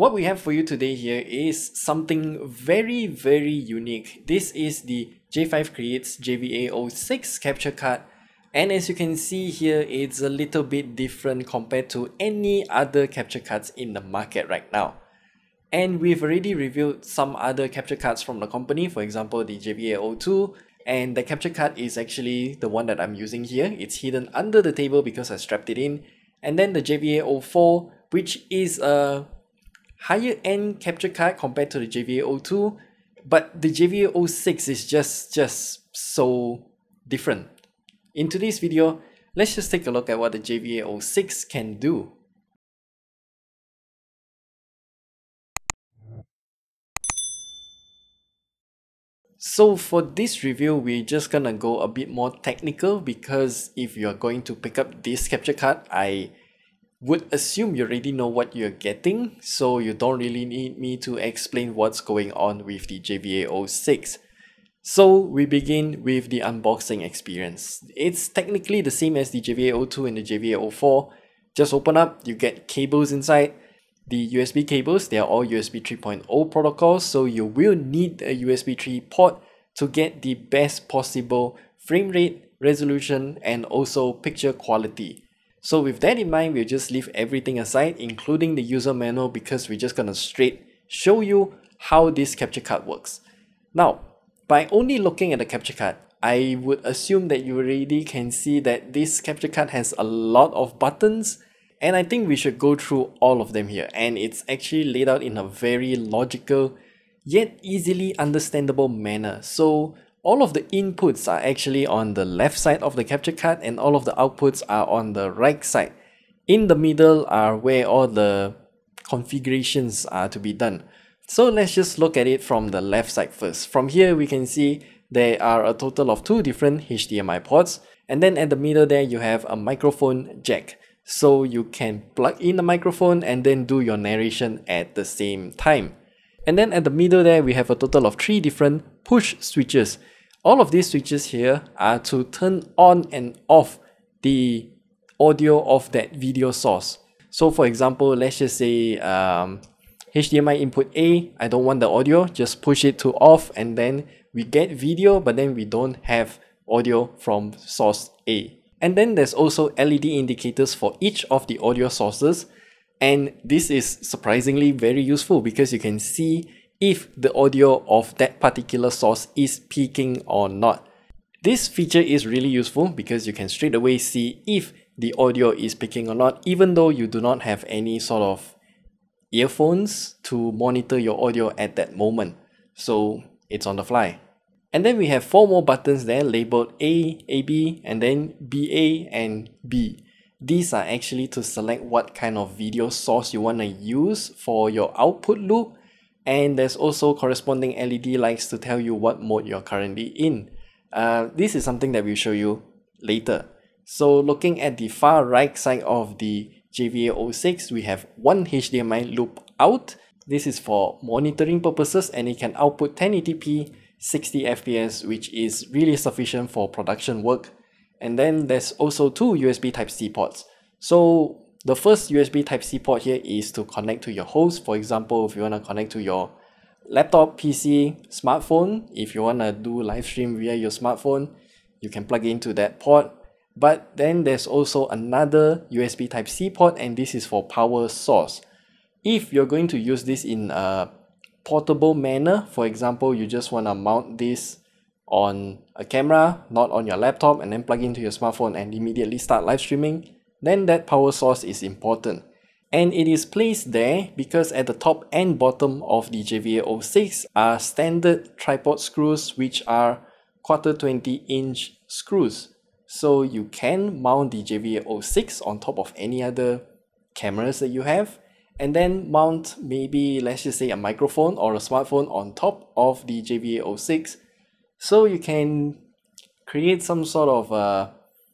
What we have for you today here is something very unique. This is the J5create's JVA06 capture card, and as you can see here, it's a little bit different compared to any other capture cards in the market right now. And we've already reviewed some other capture cards from the company, for example the JVA02, and the capture card is actually the one that I'm using here. It's hidden under the table because I strapped it in. And then the JVA04, which is a higher end capture card compared to the JVA02, but the JVA06 is just so different. In today's video, let's just take a look at what the JVA06 can do. So for this review, we're just gonna go a bit more technical, because if you're going to pick up this capture card, I would assume you already know what you're getting, so you don't really need me to explain what's going on with the JVA06. So we begin with the unboxing experience. It's technically the same as the JVA02 and the JVA04. Just open up, you get cables inside. The USB cables, they are all USB 3.0 protocols, so you will need a USB 3 port to get the best possible frame rate, resolution, and also picture quality. So with that in mind, we'll just leave everything aside, including the user manual, because we're just gonna straight show you how this capture card works. Now, by only looking at the capture card, I would assume that you already can see that this capture card has a lot of buttons, and I think we should go through all of them here. And it's actually laid out in a very logical yet easily understandable manner. So all of the inputs are actually on the left side of the capture card, and all of the outputs are on the right side. In the middle are where all the configurations are to be done. So let's just look at it from the left side first. From here we can see there are a total of 2 different HDMI ports, and then at the middle there you have a microphone jack. So you can plug in the microphone and then do your narration at the same time. And then at the middle there we have a total of 3 different push switches. All of these switches here are to turn on and off the audio of that video source. So for example, let's just say HDMI input A, I don't want the audio, just push it to off, and then we get video, but then we don't have audio from source A. And then there's also LED indicators for each of the audio sources. And this is surprisingly very useful, because you can see if the audio of that particular source is peaking or not. This feature is really useful because you can straight away see if the audio is peaking or not, even though you do not have any sort of earphones to monitor your audio at that moment. So it's on the fly. And then we have 4 more buttons there labeled A, AB, and then BA and B. These are actually to select what kind of video source you want to use for your output loop. And there's also corresponding LED lights to tell you what mode you're currently in. This is something that we'll show you later. So looking at the far right side of the JVA06, we have 1 HDMI loop out. This is for monitoring purposes, and it can output 1080p 60 FPS, which is really sufficient for production work. And then there's also 2 USB Type-C ports. So the first USB Type-C port here is to connect to your host. For example, if you want to connect to your laptop, PC, smartphone, if you want to do live stream via your smartphone, you can plug into that port. But then there's also another USB Type-C port, and this is for power source. If you're going to use this in a portable manner, for example, you just want to mount this on a camera, not on your laptop, and then plug into your smartphone and immediately start live streaming, then that power source is important. And it is placed there because at the top and bottom of the JVA06 are standard tripod screws, which are 1/4 20-inch screws. So you can mount the JVA06 on top of any other cameras that you have, and then mount maybe, let's just say, a microphone or a smartphone on top of the JVA06. So you can create some sort of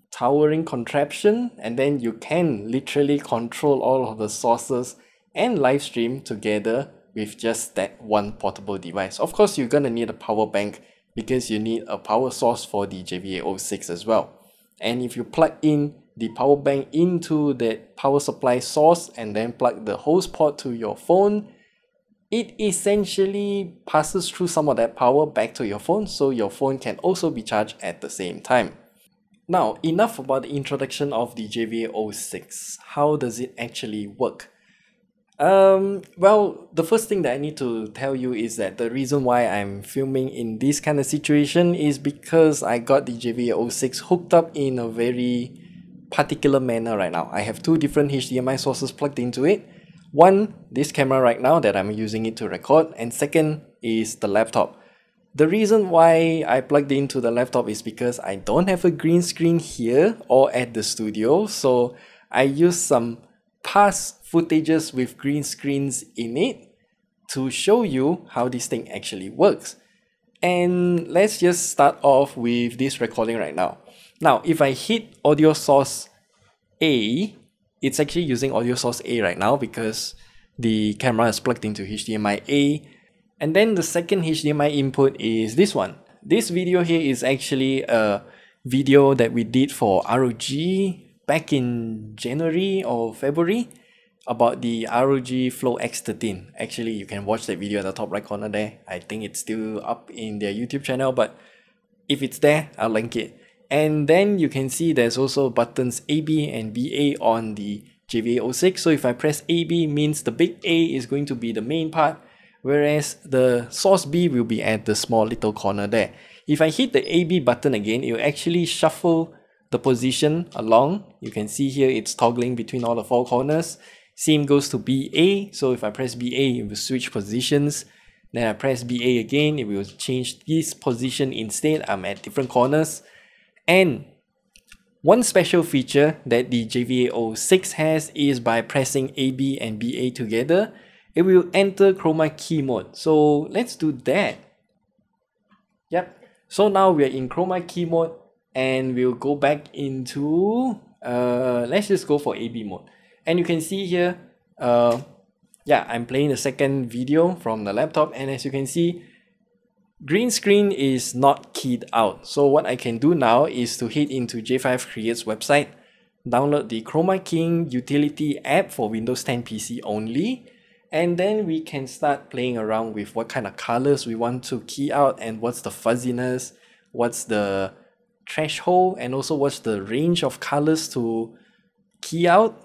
towering contraption, and then you can literally control all of the sources and live stream together with just that one portable device. Of course, you're gonna need a power bank because you need a power source for the JVA06 as well. And if you plug in the power bank into the power supply source and then plug the host port to your phone, it essentially passes through some of that power back to your phone, so your phone can also be charged at the same time. Now, enough about the introduction of the JVA06. How does it actually work? Well, the first thing that I need to tell you is that the reason why I'm filming in this kind of situation is because I got the JVA06 hooked up in a very particular manner right now. I have two different HDMI sources plugged into it. One, this camera right now that I'm using it to record, and second is the laptop. The reason why I plugged into the laptop is because I don't have a green screen here or at the studio, so I used some past footages with green screens in it to show you how this thing actually works. And let's just start off with this recording right now. Now, if I hit audio source A, it's actually using audio source A right now because the camera is plugged into HDMI A. And then the second HDMI input is this one. This video here is actually a video that we did for ROG back in January or February about the ROG Flow X13. Actually, you can watch that video at the top right corner there. I think it's still up in their YouTube channel, but if it's there, I'll link it. And then you can see there's also buttons AB and BA on the JVA06. So if I press AB, means the big A is going to be the main part, whereas the source B will be at the small little corner there. If I hit the AB button again, it will actually shuffle the position along. You can see here it's toggling between all the four corners. Same goes to BA. So if I press BA, it will switch positions. Then I press BA again, it will change this position instead. I'm at different corners. And one special feature that the JVA06 has is by pressing AB and BA together, it will enter chroma key mode. So let's do that. Yep. So now we're in chroma key mode and we'll go back into, let's just go for AB mode. And you can see here, yeah, I'm playing the second video from the laptop, and as you can see, green screen is not keyed out. So what I can do now is to head into J5create's website, download the chroma keying utility app for Windows 10 PC only, and then we can start playing around with what kind of colors we want to key out and what's the fuzziness, what's the threshold, and also what's the range of colors to key out.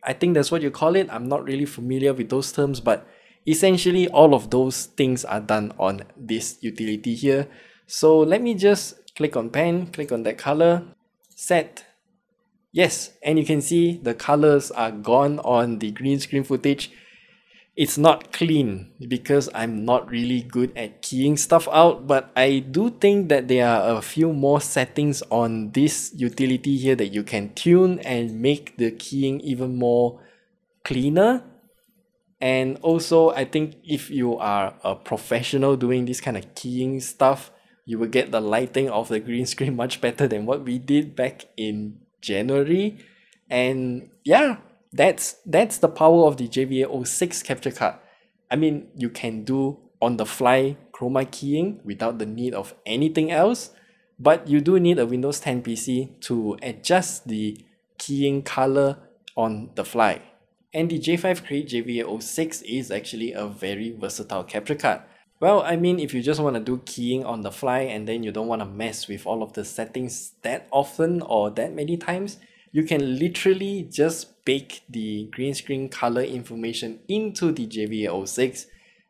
I think that's what you call it. I'm not really familiar with those terms, but essentially all of those things are done on this utility here. So let me just click on pen, click on that color, set. Yes, and you can see the colors are gone on the green screen footage. It's not clean because I'm not really good at keying stuff out, but I do think that there are a few more settings on this utility here that you can tune and make the keying even more cleaner. And also, I think if you are a professional doing this kind of keying stuff, you will get the lighting of the green screen much better than what we did back in January. And yeah, that's the power of the JVA06 capture card. I mean, you can do on the fly chroma keying without the need of anything else, but you do need a Windows 10 PC to adjust the keying color on the fly. And the J5create JVA06 is actually a very versatile capture card. Well, I mean, if you just want to do keying on the fly and then you don't want to mess with all of the settings that often or that many times, you can literally just bake the green screen color information into the JVA06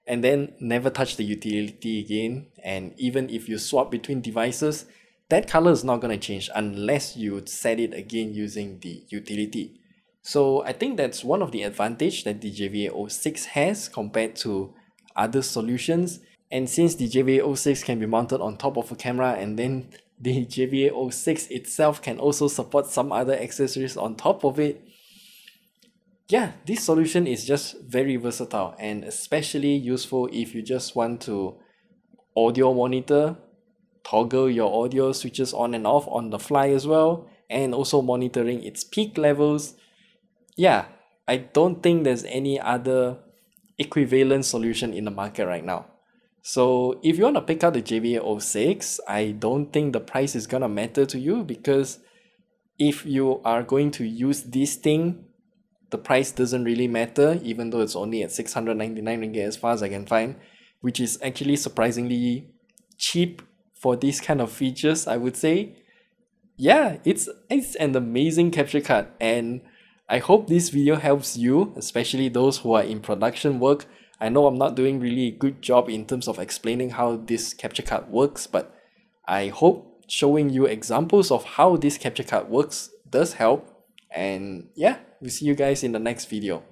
and then never touch the utility again. And even if you swap between devices, that color is not going to change unless you set it again using the utility. So I think that's one of the advantages that the JVA06 has compared to other solutions. And since the JVA06 can be mounted on top of a camera, and then the JVA06 itself can also support some other accessories on top of it, yeah, this solution is just very versatile and especially useful if you just want to audio monitor, toggle your audio switches on and off on the fly as well, and also monitoring its peak levels. Yeah, I don't think there's any other equivalent solution in the market right now. So if you want to pick up the JVA06, I don't think the price is gonna matter to you, because if you are going to use this thing the price doesn't really matter, even though it's only at 699 ringgit as far as I can find, which is actually surprisingly cheap for these kind of features, I would say. Yeah, it's an amazing capture card, and I hope this video helps you, especially those who are in production work. I know I'm not doing really a good job in terms of explaining how this capture card works, but I hope showing you examples of how this capture card works does help. And yeah, we'll see you guys in the next video.